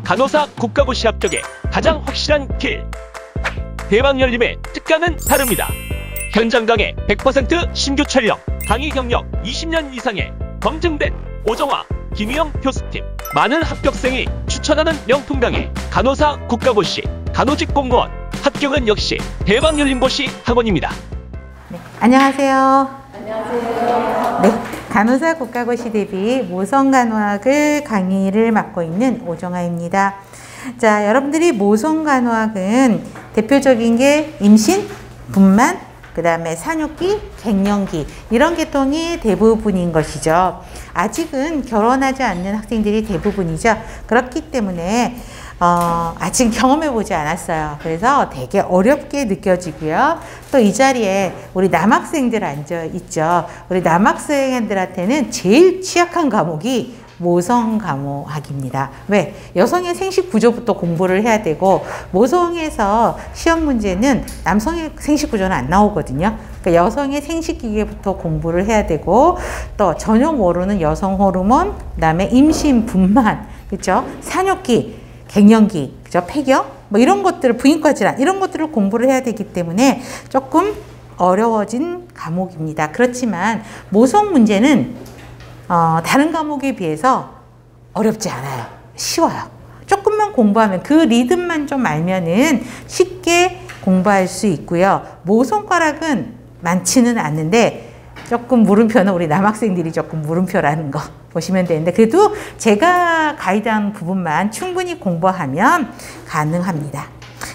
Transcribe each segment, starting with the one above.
간호사 국가고시 합격에 가장 확실한 길. 대방열림의 특강은 다릅니다. 현장 강의 100% 신규 촬영, 강의 경력 20년 이상의 검증된 오정화, 김희영 교수팀, 많은 합격생이 추천하는 명품 강의, 간호사 국가고시, 간호직 공무원, 합격은 역시 대방열림고시 학원입니다. 네, 안녕하세요. 안녕하세요. 네, 간호사 국가고시 대비 모성간호학을 강의를 맡고 있는 오정화입니다. 자, 여러분들이 모성간호학은 대표적인 게 임신, 분만, 그 다음에 산후기, 갱년기 이런 계통이 대부분인 것이죠. 아직은 결혼하지 않는 학생들이 대부분이죠. 그렇기 때문에 아직 경험해보지 않았어요. 그래서 되게 어렵게 느껴지고요. 또 이 자리에 우리 남학생들 앉아있죠. 우리 남학생들한테는 제일 취약한 과목이 모성간호학입니다. 왜? 여성의 생식 구조부터 공부를 해야 되고, 모성에서 시험 문제는 남성의 생식 구조는 안 나오거든요. 그러니까 여성의 생식기계부터 공부를 해야 되고, 또 전혀 모르는 여성 호르몬, 그다음에 임신, 분만, 그렇죠? 산후기, 갱년기, 그죠? 폐경, 뭐 이런 것들을, 부인과 질환 이런 것들을 공부를 해야 되기 때문에 조금 어려워진 과목입니다. 그렇지만 모성 문제는 다른 과목에 비해서 어렵지 않아요. 쉬워요. 조금만 공부하면, 그 리듬만 좀 알면은 쉽게 공부할 수 있고요. 모성과락은 많지는 않는데 조금 물음표는 우리 남학생들이 조금 물음표라는 거 보시면 되는데, 그래도 제가 가이드한 부분만 충분히 공부하면 가능합니다.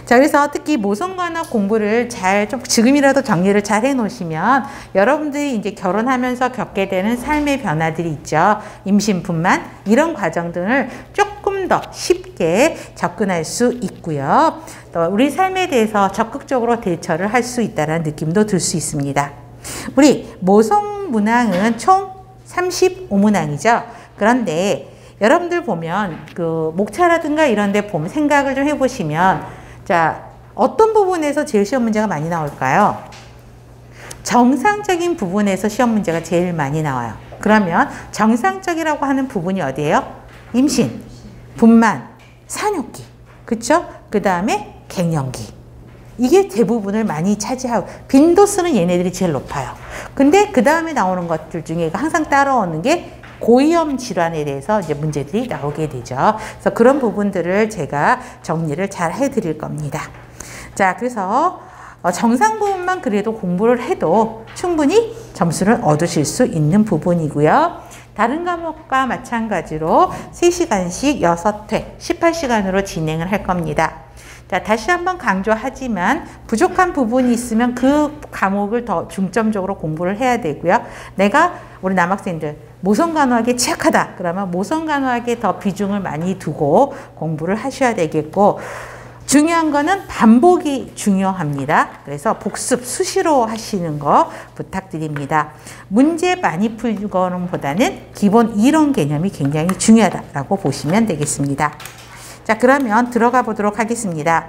자, 그래서 특히 모성간호 공부를 좀 지금이라도 정리를 잘 해놓으시면 여러분들이 이제 결혼하면서 겪게 되는 삶의 변화들이 있죠. 임신, 분만 이런 과정 등을 조금 더 쉽게 접근할 수 있고요. 또 우리 삶에 대해서 적극적으로 대처를 할 수 있다는 느낌도 들 수 있습니다. 우리 모성문항은 총 35문항이죠. 그런데 여러분들 보면 그 목차라든가 이런 데 보면 생각을 좀 해보시면, 자, 어떤 부분에서 제일 시험 문제가 많이 나올까요? 정상적인 부분에서 시험 문제가 제일 많이 나와요. 그러면 정상적이라고 하는 부분이 어디예요? 임신, 분만, 산후기, 그쵸? 그 다음에 갱년기. 이게 대부분을 많이 차지하고, 빈도수는 얘네들이 제일 높아요. 근데 그 다음에 나오는 것들 중에 항상 따라오는 게 고위험 질환에 대해서 이제 문제들이 나오게 되죠. 그래서 그런 부분들을 제가 정리를 잘 해드릴 겁니다. 자, 그래서 정상 부분만 그래도 공부를 해도 충분히 점수를 얻으실 수 있는 부분이고요. 다른 과목과 마찬가지로 3시간씩 6회 18시간으로 진행을 할 겁니다. 자, 다시 한번 강조하지만 부족한 부분이 있으면 그 과목을 더 중점적으로 공부를 해야 되고요. 내가 우리 남학생들 모성간호학에 취약하다 그러면 모성간호학에 더 비중을 많이 두고 공부를 하셔야 되겠고, 중요한 거는 반복이 중요합니다. 그래서 복습 수시로 하시는 거 부탁드립니다. 문제 많이 풀거는 보다는 기본 이론 개념이 굉장히 중요하다고 보시면 되겠습니다. 자, 그러면 들어가 보도록 하겠습니다.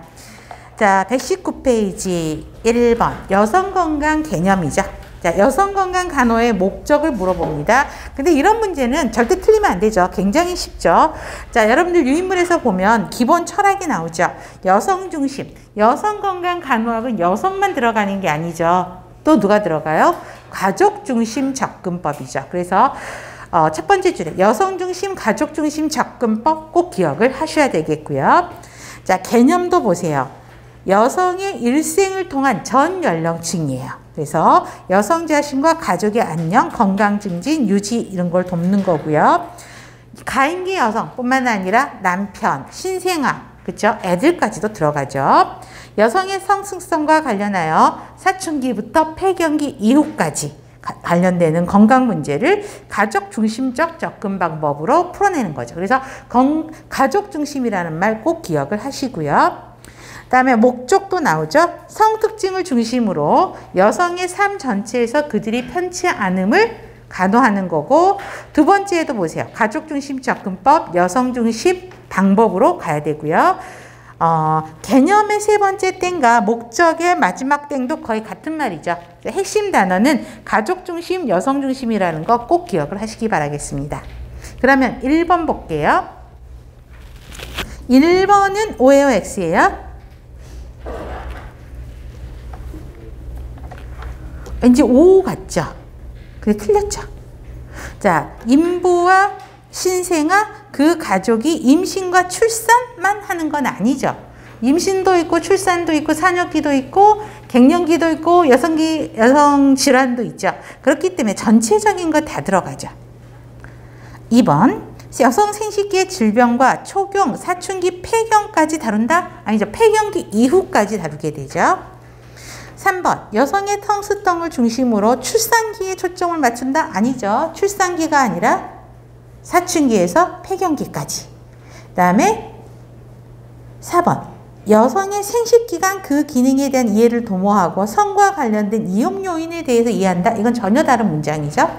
자, 119페이지 1번 여성건강 개념이죠. 자, 여성건강 간호의 목적을 물어봅니다. 근데 이런 문제는 절대 틀리면 안 되죠. 굉장히 쉽죠. 자, 여러분들 유인물에서 보면 기본 철학이 나오죠. 여성 중심, 여성건강 간호학은 여성만 들어가는 게 아니죠. 또 누가 들어가요? 가족 중심 접근법이죠. 그래서 첫 번째 줄에 여성중심, 가족중심 접근법 꼭 기억을 하셔야 되겠고요. 자, 개념도 보세요. 여성의 일생을 통한 전 연령층이에요. 그래서 여성 자신과 가족의 안녕, 건강 증진, 유지 이런 걸 돕는 거고요. 가임기 여성뿐만 아니라 남편, 신생아, 그렇죠? 애들까지도 들어가죠. 여성의 성숙성과 관련하여 사춘기부터 폐경기 이후까지 관련되는 건강 문제를 가족 중심적 접근 방법으로 풀어내는 거죠. 그래서 가족 중심이라는 말 꼭 기억을 하시고요. 그다음에 목적도 나오죠. 성특징을 중심으로 여성의 삶 전체에서 그들이 편치 않음을 간호하는 거고, 두 번째에도 보세요. 가족 중심 접근법, 여성 중심 방법으로 가야 되고요. 개념의 세 번째 땡과 목적의 마지막 땡도 거의 같은 말이죠. 핵심 단어는 가족 중심, 여성 중심이라는 거 꼭 기억을 하시기 바라겠습니다. 그러면 1번 볼게요. 1번은 O예요, X예요? 왠지 O 같죠? 근데 틀렸죠? 자, 임부와 신생아 그 가족이 임신과 출산만 하는 건 아니죠. 임신도 있고 출산도 있고 산역기도 있고 갱년기도 있고 여성 질환도 있죠. 그렇기 때문에 전체적인 거 다 들어가죠. 2번 여성 생식기의 질병과 초경, 사춘기, 폐경까지 다룬다? 아니죠. 폐경기 이후까지 다루게 되죠. 3번 여성의 텅스덩을 중심으로 출산기에 초점을 맞춘다? 아니죠. 출산기가 아니라 사춘기에서 폐경기까지. 그 다음에 4번 여성의 생식기관 그 기능에 대한 이해를 도모하고 성과 관련된 이용 요인에 대해서 이해한다. 이건 전혀 다른 문장이죠.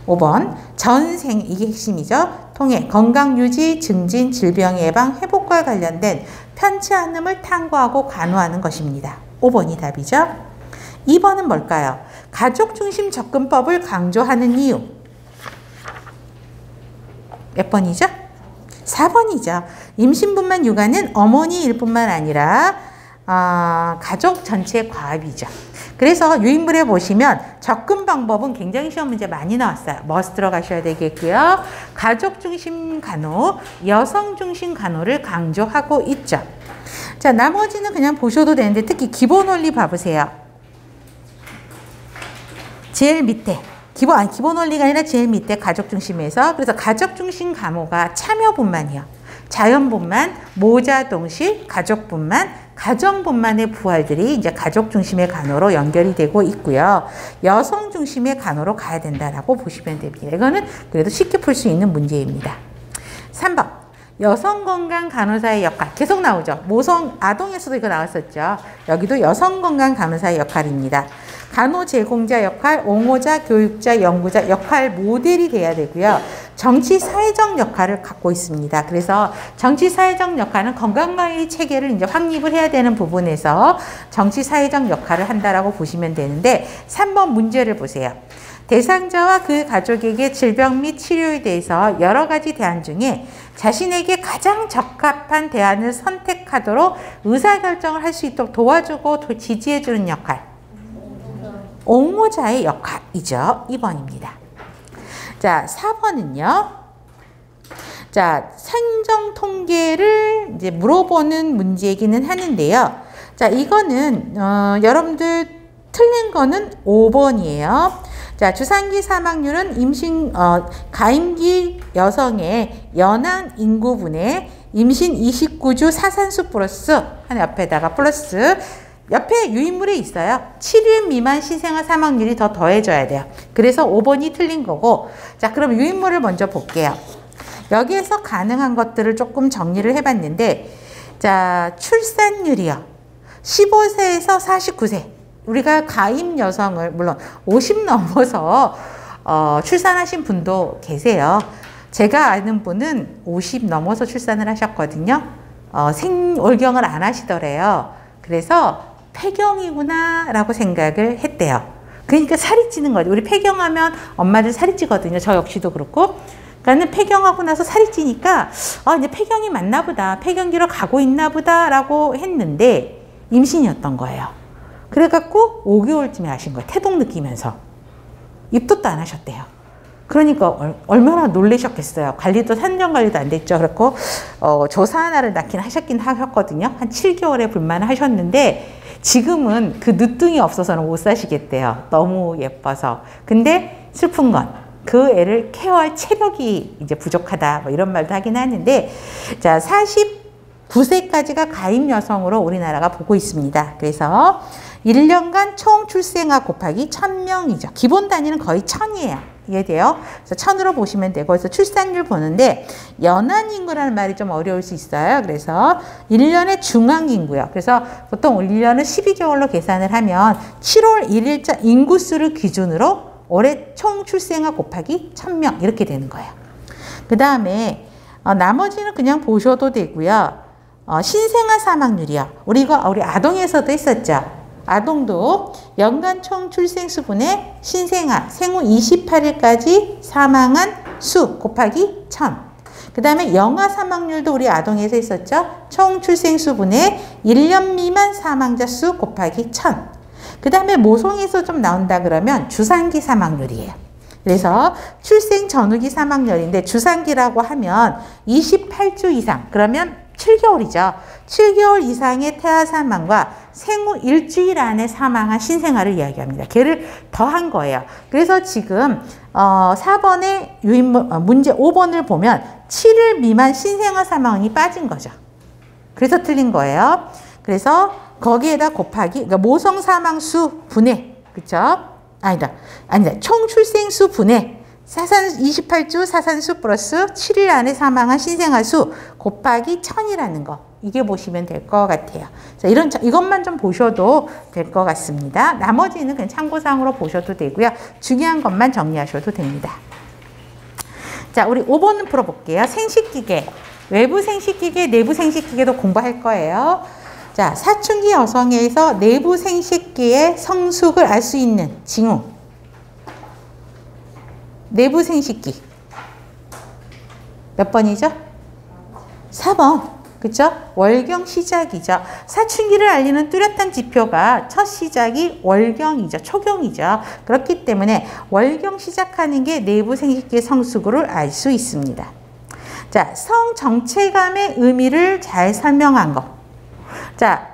5번 전생, 이게 핵심이죠. 통해 건강유지, 증진, 질병 예방, 회복과 관련된 편치 않음을 탐구하고 간호하는 것입니다. 5번이 답이죠. 2번은 뭘까요? 가족중심 접근법을 강조하는 이유. 몇 번이죠? 4번이죠. 임신분만 육아는 어머니 일뿐만 아니라 가족 전체의 과업이죠. 그래서 유인물에 보시면 접근 방법은 굉장히 시험 문제 많이 나왔어요. 머스 들어가셔야 되겠고요. 가족중심 간호, 여성중심 간호를 강조하고 있죠. 자, 나머지는 그냥 보셔도 되는데 특히 기본 원리 봐보세요. 제일 밑에 기본 원리가 아니라 제일 밑에 가족중심에서, 그래서 가족중심 간호가 참여분만이요. 자연분만, 모자동실, 가족분만, 가정분만의 부활들이 이제 가족중심의 간호로 연결이 되고 있고요. 여성중심의 간호로 가야 된다라고 보시면 됩니다. 이거는 그래도 쉽게 풀 수 있는 문제입니다. 3번 여성건강간호사의 역할 계속 나오죠. 아동에서도 이거 나왔었죠. 여기도 여성건강간호사의 역할입니다. 간호 제공자 역할, 옹호자, 교육자, 연구자 역할 모델이 돼야 되고요. 정치 사회적 역할을 갖고 있습니다. 그래서 정치 사회적 역할은 건강관리 체계를 이제 확립을 해야 되는 부분에서 정치 사회적 역할을 한다라고 보시면 되는데 3번 문제를 보세요. 대상자와 그 가족에게 질병 및 치료에 대해서 여러 가지 대안 중에 자신에게 가장 적합한 대안을 선택하도록 의사결정을 할 수 있도록 도와주고 지지해주는 역할. 옹호자의 역할이죠. 2번입니다. 자, 4번은요. 자, 생정 통계를 이제 물어보는 문제이기는 하는데요. 자, 이거는 여러분들 틀린 거는 5번이에요. 자, 주산기 사망률은 가임기 여성의 연한 인구분의 임신 29주 사산수 플러스 한 옆에다가 플러스 옆에 유인물에 있어요. 7일 미만 신생아 사망률이 더 더해져야 돼요. 그래서 5번이 틀린 거고, 자, 그럼 유인물을 먼저 볼게요. 여기에서 가능한 것들을 조금 정리를 해봤는데, 자, 출산율이요. 15세에서 49세. 우리가 가임 여성을, 물론 50 넘어서 출산하신 분도 계세요. 제가 아는 분은 50 넘어서 출산을 하셨거든요. 생월경을 안 하시더래요. 그래서 폐경이구나 라고 생각을 했대요. 그러니까 살이 찌는 거죠. 우리 폐경하면 엄마들 살이 찌거든요. 저 역시도 그렇고. 그러니까 폐경하고 나서 살이 찌니까 이제 폐경이 맞나 보다. 폐경기로 가고 있나 보다 라고 했는데 임신이었던 거예요. 그래갖고 5개월쯤에 하신 거예요. 태동 느끼면서. 입덧도 안 하셨대요. 그러니까 얼마나 놀라셨겠어요. 관리도 산정관리도 안 됐죠. 그렇고 조사 하나를 낳긴 하셨거든요. 한 7개월에 불만하셨는데 지금은 그 늦둥이 없어서는 못 사시겠대요. 너무 예뻐서. 근데 슬픈 건 그 애를 케어할 체력이 이제 부족하다. 뭐 이런 말도 하긴 하는데, 자, 49세까지가 가임 여성으로 우리나라가 보고 있습니다. 그래서 1년간 총 출생아 곱하기 1000명이죠. 기본 단위는 거의 1000이에요. 이해돼요? 그래서 1000으로 보시면 되고, 그래서 출산율 보는데 연한 인구라는 말이 좀 어려울 수 있어요. 그래서 1년의 중앙 인구요. 그래서 보통 1년을 12개월로 계산을 하면 7월 1일자 인구수를 기준으로 올해 총 출생아 곱하기 1000명 이렇게 되는 거예요. 그 다음에 나머지는 그냥 보셔도 되고요. 신생아 사망률이요. 우리 아동에서도 했었죠. 아동도 연간 총 출생수분의 신생아 생후 28일까지 사망한 수 곱하기 1000. 그 다음에 영아 사망률도 우리 아동에서 했었죠. 총 출생수 분의 1년 미만 사망자 수 곱하기 1000. 그 다음에 모성에서 좀 나온다 그러면 주산기 사망률이에요. 그래서 출생 전후기 사망률인데 주산기라고 하면 28주 이상, 그러면 7개월이죠. 7개월 이상의 태아 사망과 생후 일주일 안에 사망한 신생아를 이야기합니다. 걔를 더한 거예요. 그래서 지금 4번의 문제 5번을 보면 7일 미만 신생아 사망이 빠진 거죠. 그래서 틀린 거예요. 그래서 거기에다 곱하기, 그러니까 모성 사망수 분해, 그쵸? 아니다. 총 출생수 분해 28주 사산수 플러스 7일 안에 사망한 신생아 수 곱하기 1000이라는 거. 이게 보시면 될 것 같아요. 자, 이것만 좀 보셔도 될 것 같습니다. 나머지는 그냥 참고사항으로 보셔도 되고요. 중요한 것만 정리하셔도 됩니다. 자, 우리 5번은 풀어볼게요. 생식기계. 외부 생식기계, 내부 생식기계도 공부할 거예요. 자, 사춘기 여성에서 내부 생식기의 성숙을 알 수 있는 징후. 내부 생식기. 몇 번이죠? 4번. 그쵸? 월경 시작이죠. 사춘기를 알리는 뚜렷한 지표가 첫 시작이 월경이죠. 초경이죠. 그렇기 때문에 월경 시작하는 게 내부 생식기의 성숙을 알 수 있습니다. 자, 성정체감의 의미를 잘 설명한 거. 자,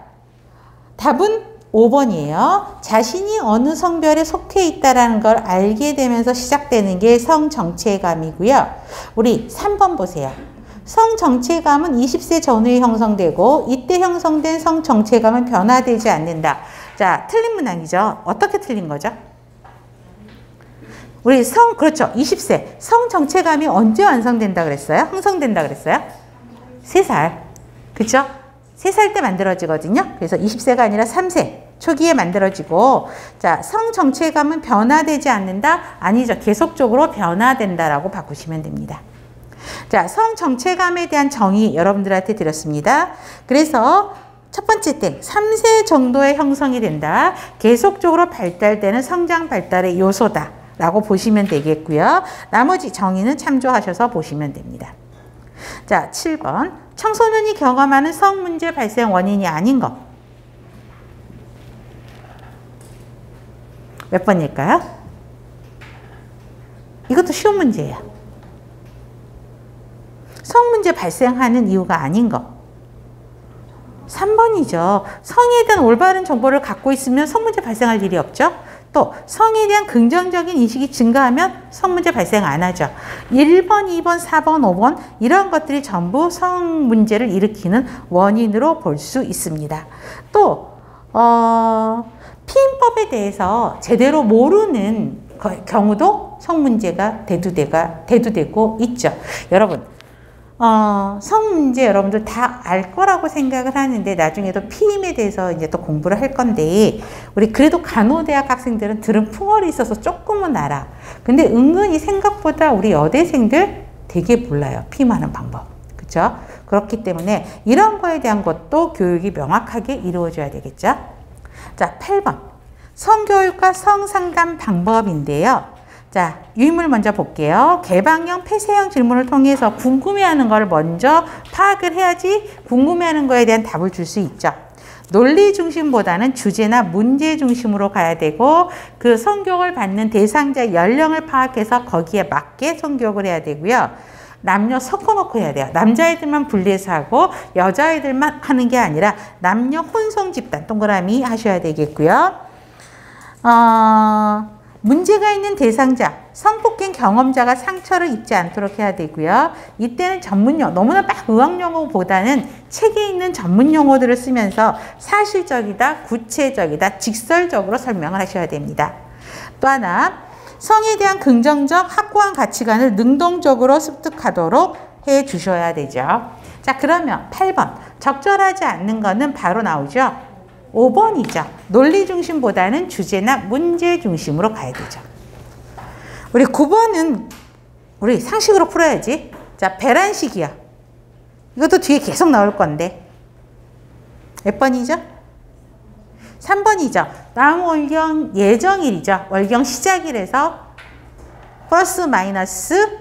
답은 5번이에요. 자신이 어느 성별에 속해 있다는 걸 알게 되면서 시작되는 게 성정체감이고요. 우리 3번 보세요. 성정체감은 20세 전후에 형성되고 이때 형성된 성정체감은 변화되지 않는다. 자, 틀린 문항이죠. 어떻게 틀린 거죠? 우리 그렇죠. 20세. 성정체감이 언제 완성된다 그랬어요? 형성된다 그랬어요? 3살. 그쵸? 3살 때 만들어지거든요. 그래서 20세가 아니라 3세 초기에 만들어지고, 자, 성정체감은 변화되지 않는다? 아니죠. 계속적으로 변화된다라고 바꾸시면 됩니다. 자, 성정체감에 대한 정의 여러분들한테 드렸습니다. 그래서 첫 번째 땡, 3세 정도의 형성이 된다. 계속적으로 발달되는 성장 발달의 요소다 라고 보시면 되겠고요. 나머지 정의는 참조하셔서 보시면 됩니다. 자, 7번. 청소년이 경험하는 성문제 발생 원인이 아닌 것. 몇 번일까요? 이것도 쉬운 문제예요. 성문제 발생하는 이유가 아닌 것. 3번이죠. 성에 대한 올바른 정보를 갖고 있으면 성문제 발생할 일이 없죠. 또 성에 대한 긍정적인 인식이 증가하면 성문제 발생 안 하죠. 1번, 2번, 4번, 5번 이런 것들이 전부 성문제를 일으키는 원인으로 볼 수 있습니다. 또 피임법에 대해서 제대로 모르는 경우도 성문제가 대두되고 있죠. 여러분, 성문제 여러분들 다 알 거라고 생각을 하는데 나중에도 피임에 대해서 이제 또 공부를 할 건데, 우리 그래도 간호대학 학생들은 들은 풍월이 있어서 조금은 알아. 근데 은근히 생각보다 우리 여대생들 되게 몰라요. 피임하는 방법. 그쵸? 그렇기 때문에 이런 거에 대한 것도 교육이 명확하게 이루어져야 되겠죠? 자, 8번. 성교육과 성상담 방법인데요. 자, 유인물 먼저 볼게요. 개방형, 폐쇄형 질문을 통해서 궁금해하는 걸 먼저 파악을 해야지 궁금해하는 거에 대한 답을 줄 수 있죠. 논리 중심보다는 주제나 문제 중심으로 가야 되고, 그 성교육을 받는 대상자 연령을 파악해서 거기에 맞게 성교육을 해야 되고요. 남녀 섞어놓고 해야 돼요. 남자애들만 분리해서 하고 여자애들만 하는 게 아니라 남녀 혼성 집단 동그라미 하셔야 되겠고요. 문제가 있는 대상자, 성폭행 경험자가 상처를 입지 않도록 해야 되고요. 이때는 전문용어, 너무나 막 의학용어보다는 책에 있는 전문용어들을 쓰면서 사실적이다, 구체적이다, 직설적으로 설명을 하셔야 됩니다. 또 하나, 성에 대한 긍정적, 확고한 가치관을 능동적으로 습득하도록 해 주셔야 되죠. 자, 그러면 8번, 적절하지 않는 거는 바로 나오죠. 5번이죠. 논리 중심보다는 주제나 문제 중심으로 가야 되죠. 우리 9번은 우리 상식으로 풀어야지. 자, 배란식이야. 이것도 뒤에 계속 나올 건데. 몇 번이죠? 3번이죠. 다음 월경 예정일이죠. 월경 시작일에서 플러스 마이너스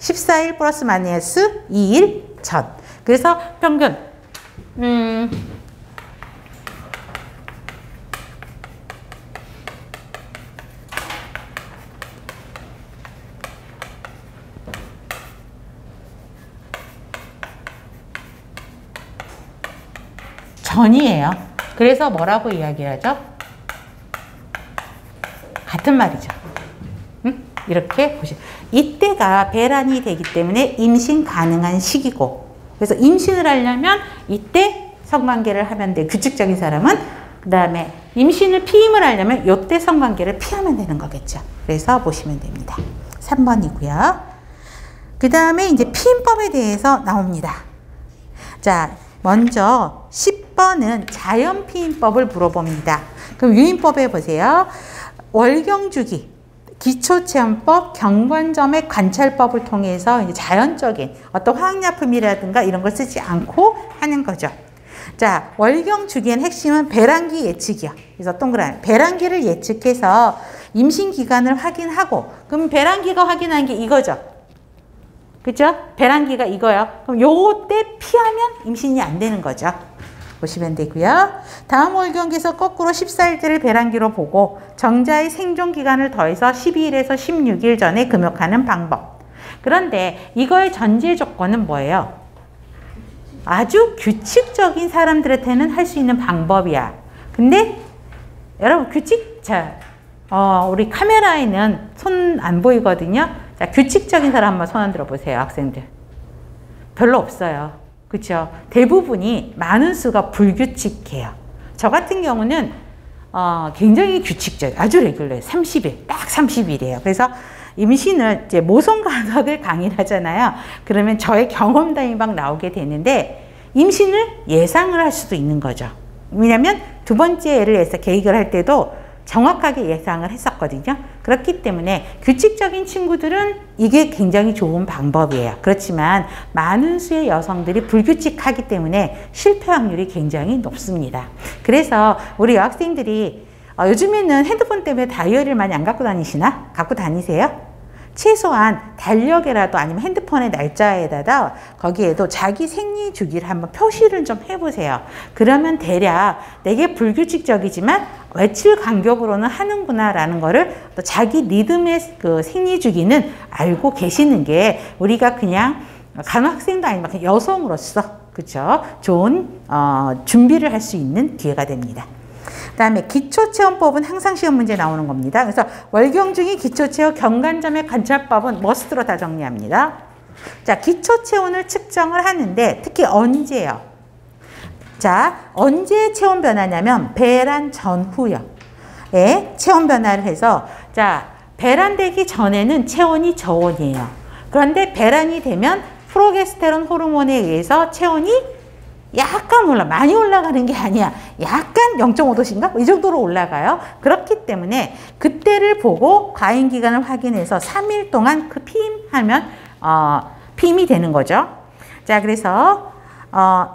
14일 플러스 마이너스 2일 전. 그래서 평균 전이에요. 그래서 뭐라고 이야기하죠? 같은 말이죠. 이렇게 보시죠. 이때가 배란이 되기 때문에 임신 가능한 시기고, 그래서 임신을 하려면 이때 성관계를 하면 돼. 규칙적인 사람은. 그 다음에 임신을 피임을 하려면 이때 성관계를 피하면 되는 거겠죠. 그래서 보시면 됩니다. 3번이고요. 그 다음에 이제 피임법에 대해서 나옵니다. 자, 먼저 10번은 자연 피임법을 물어봅니다. 그럼 유인법에 보세요. 월경주기, 기초체험법, 경관점의 관찰법을 통해서 이제 자연적인 어떤 화학약품이라든가 이런 걸 쓰지 않고 하는 거죠. 자, 월경주기의 핵심은 배란기 예측이요. 그래서 동그라미. 배란기를 예측해서 임신 기간을 확인하고, 그럼 배란기가 확인한 게 이거죠. 그죠? 배란기가 이거요. 그럼 요때 피하면 임신이 안 되는 거죠. 보시면 되고요. 다음 월경기에서 거꾸로 14일째를 배란기로 보고 정자의 생존 기간을 더해서 12일에서 16일 전에 금욕하는 방법. 그런데 이거의 전제 조건은 뭐예요? 아주 규칙적인 사람들한테는 할 수 있는 방법이야. 근데 여러분 우리 카메라에는 손 안 보이거든요. 자, 규칙적인 사람 한번 손 안 들어보세요, 학생들. 별로 없어요. 그렇죠? 대부분이 많은 수가 불규칙해요. 저 같은 경우는 굉장히 규칙적, 아주 레귤러해요. 30일, 딱 30일이에요. 그래서 임신을 이제 모성간호학을 강의를 하잖아요. 그러면 저의 경험담이 막 나오게 되는데 임신을 예상을 할 수도 있는 거죠. 왜냐하면 두 번째 애를 해서 계획을 할 때도 정확하게 예상을 했었거든요. 그렇기 때문에 규칙적인 친구들은 이게 굉장히 좋은 방법이에요. 그렇지만 많은 수의 여성들이 불규칙하기 때문에 실패 확률이 굉장히 높습니다. 그래서 우리 여학생들이 요즘에는 핸드폰 때문에 다이어리를 많이 안 갖고 다니시나? 갖고 다니세요? 최소한 달력에라도 아니면 핸드폰의 날짜에다가 거기에도 자기 생리 주기를 한번 표시를 좀 해보세요. 그러면 대략 되게 불규칙적이지만 며칠 간격으로는 하는구나 라는 거를 또 자기 리듬의 그 생리 주기는 알고 계시는 게 우리가 그냥 간호학생도 아니면 그냥 여성으로서 그렇죠? 좋은 준비를 할 수 있는 기회가 됩니다. 그 다음에 기초체험법은 항상 시험 문제 나오는 겁니다. 그래서 월경중이 기초체온 경관점의 관찰법은 머스트로 다 정리합니다. 자, 기초체온을 측정을 하는데 특히 언제요? 자, 언제 체온 변화냐면 배란 전후요. 예, 체온 변화를 해서 자, 배란되기 전에는 체온이 저온이에요. 그런데 배란이 되면 프로게스테론 호르몬에 의해서 체온이 약간 많이 올라가는 게 아니야. 약간 0.5도인가? 이 정도로 올라가요. 그렇기 때문에 그때를 보고 과잉기간을 확인해서 3일 동안 그 피임하면 피임이 되는 거죠. 자, 그래서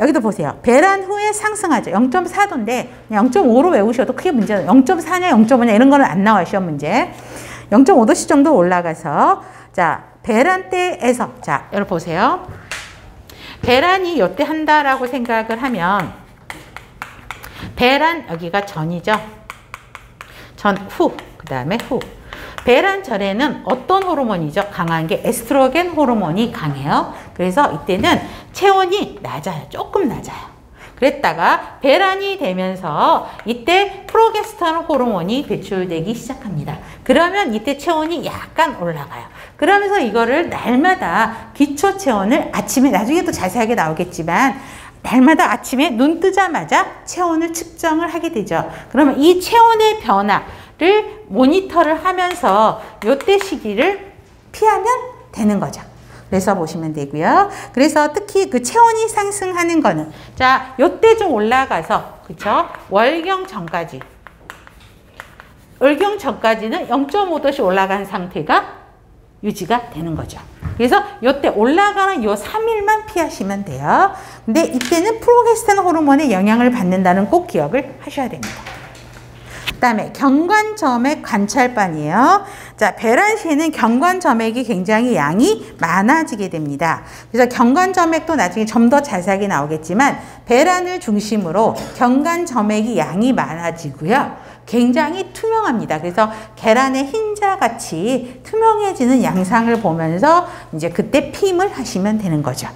여기도 보세요. 배란 후에 상승하죠. 0.4도인데 0.5로 외우셔도 크게 문제는 0.4냐 0.5냐 이런 거는 안 나와요. 시험 문제. 0.5도씩 정도 올라가서 자, 배란 때에서 자, 여러분 보세요. 배란이 요때 한다라고 생각을 하면 배란 여기가 전이죠. 전 후, 그 다음에 후. 배란 전에는 어떤 호르몬이죠? 강한 게 에스트로겐 호르몬이 강해요. 그래서 이때는 체온이 낮아요. 조금 낮아요. 그랬다가 배란이 되면서 이때 프로게스테론 호르몬이 배출되기 시작합니다. 그러면 이때 체온이 약간 올라가요. 그러면서 이거를 날마다 기초 체온을 아침에 나중에 또 자세하게 나오겠지만 날마다 아침에 눈 뜨자마자 체온을 측정을 하게 되죠. 그러면 이 체온의 변화를 모니터를 하면서 이때 시기를 피하면 되는 거죠. 그래서 보시면 되고요. 그래서 특히 그 체온이 상승하는 거는 자, 요때 좀 올라가서 그쵸? 월경 전까지는 0.5도씩 올라간 상태가 유지가 되는 거죠. 그래서 요때 올라가는 요 3일만 피하시면 돼요. 근데 이때는 프로게스테론 호르몬의 영향을 받는다는 꼭 기억을 하셔야 됩니다. 그다음에 경관점액 관찰반이에요. 자, 배란시에는 경관점액이 굉장히 양이 많아지게 됩니다. 그래서 경관점액도 나중에 좀 더 자세하게 나오겠지만 배란을 중심으로 경관점액이 양이 많아지고요. 굉장히 투명합니다. 그래서 계란의 흰자같이 투명해지는 양상을 보면서 이제 그때 피임을 하시면 되는 거죠.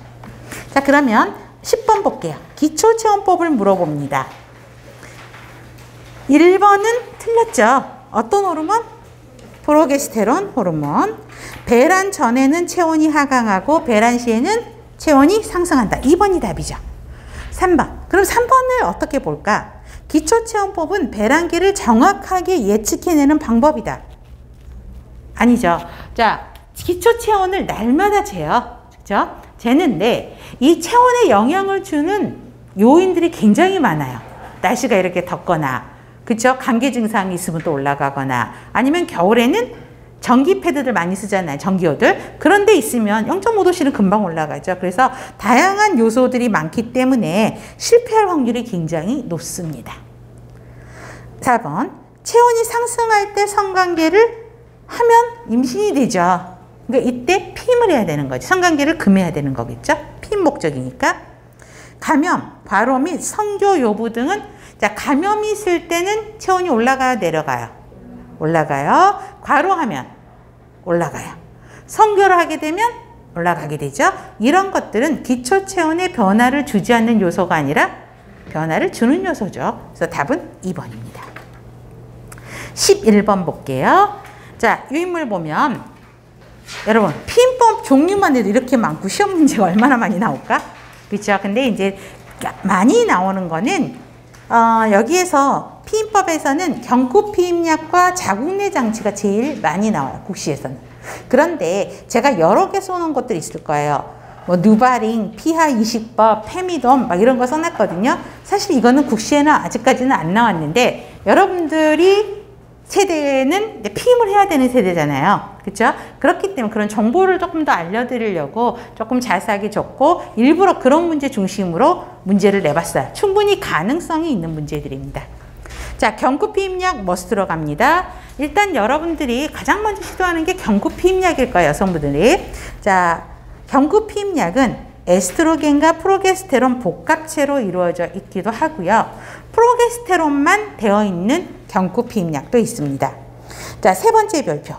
자, 그러면 10번 볼게요. 기초체온법을 물어봅니다. 1번은 틀렸죠. 어떤 호르몬? 프로게스테론 호르몬. 배란 전에는 체온이 하강하고 배란 시에는 체온이 상승한다. 2번이 답이죠. 3번. 그럼 3번을 어떻게 볼까? 기초체온법은 배란기를 정확하게 예측해내는 방법이다. 아니죠. 자, 기초체온을 날마다 재요. 그죠? 재는데 이 체온에 영향을 주는 요인들이 굉장히 많아요. 날씨가 이렇게 덥거나, 그쵸? 감기 증상이 있으면 또 올라가거나, 아니면 겨울에는 전기 패드들 많이 쓰잖아요. 전기요들. 그런 데 있으면 0.5도씨는 금방 올라가죠. 그래서 다양한 요소들이 많기 때문에 실패할 확률이 굉장히 높습니다. 4번. 체온이 상승할 때 성관계를 하면 임신이 되죠. 그러니까 이때 피임을 해야 되는 거죠. 성관계를 금해야 되는 거겠죠. 피임 목적이니까. 감염, 과로 및 성교 요부 등은, 자, 감염이 있을 때는 체온이 올라가요, 내려가요? 올라가요. 과로하면 올라가요. 성교를 하게 되면 올라가게 되죠. 이런 것들은 기초 체온의 변화를 주지 않는 요소가 아니라 변화를 주는 요소죠. 그래서 답은 2번입니다. 11번 볼게요. 자, 유인물 보면 여러분, 피임법 종류만 해도 이렇게 많고 시험 문제가 얼마나 많이 나올까? 그렇죠? 근데 이제 많이 나오는 거는 여기에서 피임법에서는 경구피임약과 자궁내 장치가 제일 많이 나와요. 국시에서는. 그런데 제가 여러 개 써놓은 것들이 있을 거예요. 뭐 누바링, 피하 이식법, 페미돔 막 이런 거 써놨거든요. 사실 이거는 국시에는 아직까지는 안 나왔는데 여러분들이 세대는 피임을 해야 되는 세대잖아요. 그렇죠? 그렇기 때문에 그런 정보를 조금 더 알려드리려고 조금 자세하게 적고 일부러 그런 문제 중심으로 문제를 내봤어요. 충분히 가능성이 있는 문제들입니다. 자, 경구피임약 뭐 들어갑니다. 일단 여러분들이 가장 먼저 시도하는 게 경구피임약일 거예요. 여성분들이. 자, 경구피임약은 에스트로겐과 프로게스테론 복합체로 이루어져 있기도 하고요. 프로게스테론만 되어 있는 경구피임약도 있습니다. 자, 세 번째 별표.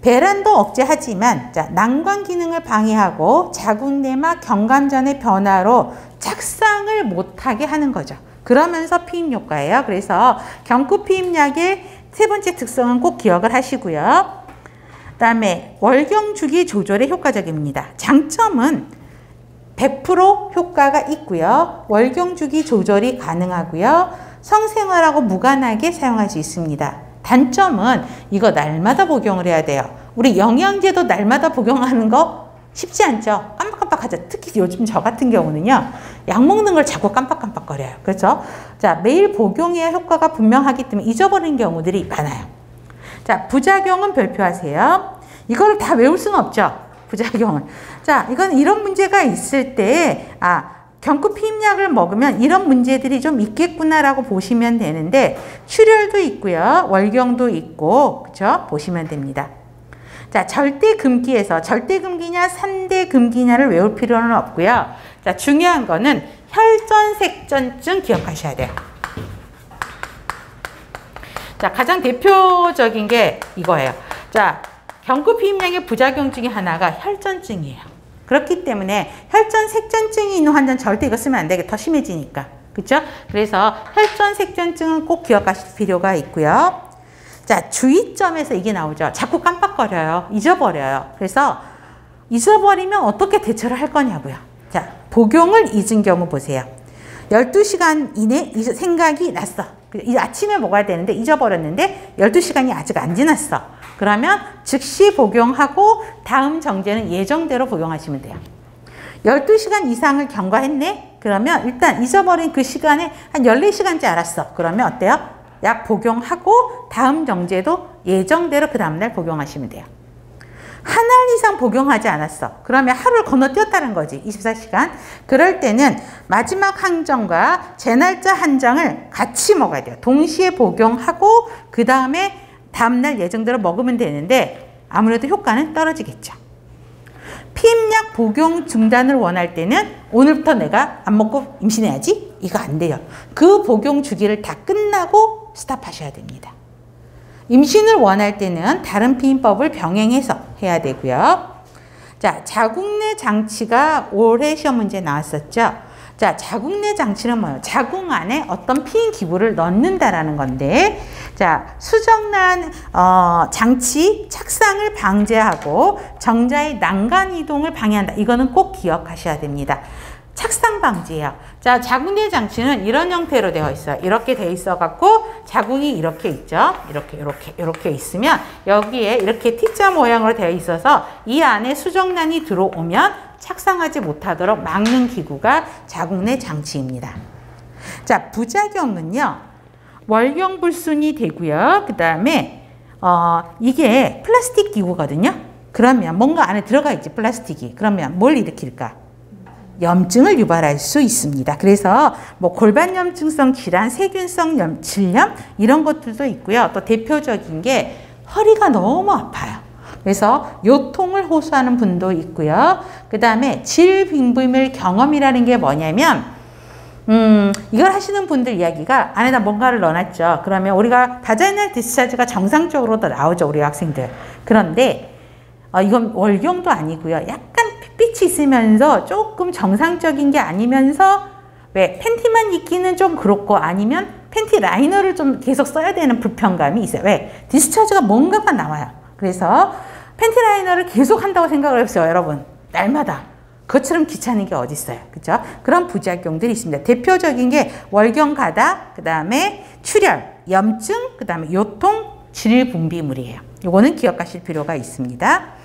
배란도 억제하지만, 자, 난관 기능을 방해하고 자궁내막 경감전의 변화로 착상을 못하게 하는 거죠. 그러면서 피임 효과예요. 그래서 경구피임약의 세 번째 특성은 꼭 기억을 하시고요. 그 다음에 월경주기 조절에 효과적입니다. 장점은 100% 효과가 있고요. 월경주기 조절이 가능하고요. 성생활하고 무관하게 사용할 수 있습니다. 단점은 이거 날마다 복용을 해야 돼요. 우리 영양제도 날마다 복용하는 거 쉽지 않죠. 깜빡깜빡하죠. 특히 요즘 저 같은 경우는요. 약 먹는 걸 자꾸 깜빡깜빡거려요. 그렇죠? 자, 매일 복용해야 효과가 분명하기 때문에 잊어버리는 경우들이 많아요. 자, 부작용은 별표하세요. 이거를 다 외울 수는 없죠. 부작용은. 자, 이건 이런 문제가 있을 때, 경구피임약을 먹으면 이런 문제들이 좀 있겠구나라고 보시면 되는데, 출혈도 있고요. 월경도 있고, 그쵸? 보시면 됩니다. 자, 절대금기에서 절대금기냐 3대 금기냐를 외울 필요는 없고요. 자, 중요한 거는 혈전색전증 기억하셔야 돼요. 자, 가장 대표적인 게 이거예요. 자, 경구피임약의 부작용 중에 하나가 혈전증이에요. 그렇기 때문에 혈전색전증이 있는 환자는 절대 이거 쓰면 안 되게 더 심해지니까. 그렇죠? 그래서 혈전색전증은 꼭 기억하실 필요가 있고요. 자, 주의점에서 이게 나오죠. 자꾸 깜빡거려요. 잊어버려요. 그래서 잊어버리면 어떻게 대처를 할 거냐고요. 자, 복용을 잊은 경우 보세요. 12시간 이내 생각이 났어. 아침에 먹어야 되는데 잊어버렸는데 12시간이 아직 안 지났어. 그러면 즉시 복용하고 다음 정제는 예정대로 복용하시면 돼요. 12시간 이상을 경과했네? 그러면 일단 잊어버린 그 시간에 한 14시간째 알았어. 그러면 어때요? 약 복용하고 다음 정제도 예정대로 그 다음날 복용하시면 돼요. 한 알 이상 복용하지 않았어. 그러면 하루를 건너뛰었다는 거지. 24시간. 그럴 때는 마지막 항정과 재날짜 한 장을 같이 먹어야 돼요. 동시에 복용하고 그 다음에 다음날 예정대로 먹으면 되는데 아무래도 효과는 떨어지겠죠. 피임약 복용 중단을 원할 때는 오늘부터 내가 안 먹고 임신해야지? 이거 안 돼요. 그 복용 주기를 다 끝나고 스탑하셔야 됩니다. 임신을 원할 때는 다른 피임법을 병행해서 해야 되고요. 자, 자궁내 장치가 올해 시험 문제 나왔었죠. 자, 자궁내 장치는 뭐예요? 자궁 안에 어떤 피임 기구를 넣는다라는 건데, 자, 수정란 장치 착상을 방지하고 정자의 난간 이동을 방해한다. 이거는 꼭 기억하셔야 됩니다. 착상 방지예요. 자, 자궁내 장치는 이런 형태로 되어 있어요. 이렇게 되어 있어 갖고 자궁이 이렇게 있죠. 이렇게 있으면 여기에 이렇게 T자 모양으로 되어 있어서 이 안에 수정란이 들어오면 착상하지 못하도록 막는 기구가 자궁내 장치입니다. 자, 부작용은요. 월경불순이 되고요. 그 다음에 이게 플라스틱 기구거든요. 그러면 뭔가 안에 들어가 있지, 플라스틱이. 그러면 뭘 일으킬까? 염증을 유발할 수 있습니다. 그래서 뭐 골반염증성 질환, 세균성 질염 이런 것들도 있고요. 또 대표적인 게 허리가 너무 아파요. 그래서 요통을 호소하는 분도 있고요. 그 다음에 질빈부밀 경험이라는 게 뭐냐면 이걸 하시는 분들 이야기가 안에다 뭔가를 넣어놨죠. 그러면 우리가 바자이널 디스차지가 정상적으로 나오죠. 우리 학생들. 그런데 이건 월경도 아니고요. 약간 핏빛이 있으면서 조금 정상적인 게 아니면서 왜 팬티만 입기는 좀 그렇고 아니면 팬티 라이너를 좀 계속 써야 되는 불편감이 있어요. 왜? 디스차지가 뭔가가 나와요. 그래서 팬티 라이너를 계속 한다고 생각을 해보세요. 여러분. 날마다. 그것처럼 귀찮은 게 어디 있어요. 그죠? 그런 부작용들이 있습니다. 대표적인 게 월경 가다, 그 다음에 출혈, 염증, 그 다음에 요통, 질분비물이에요. 요거는 기억하실 필요가 있습니다.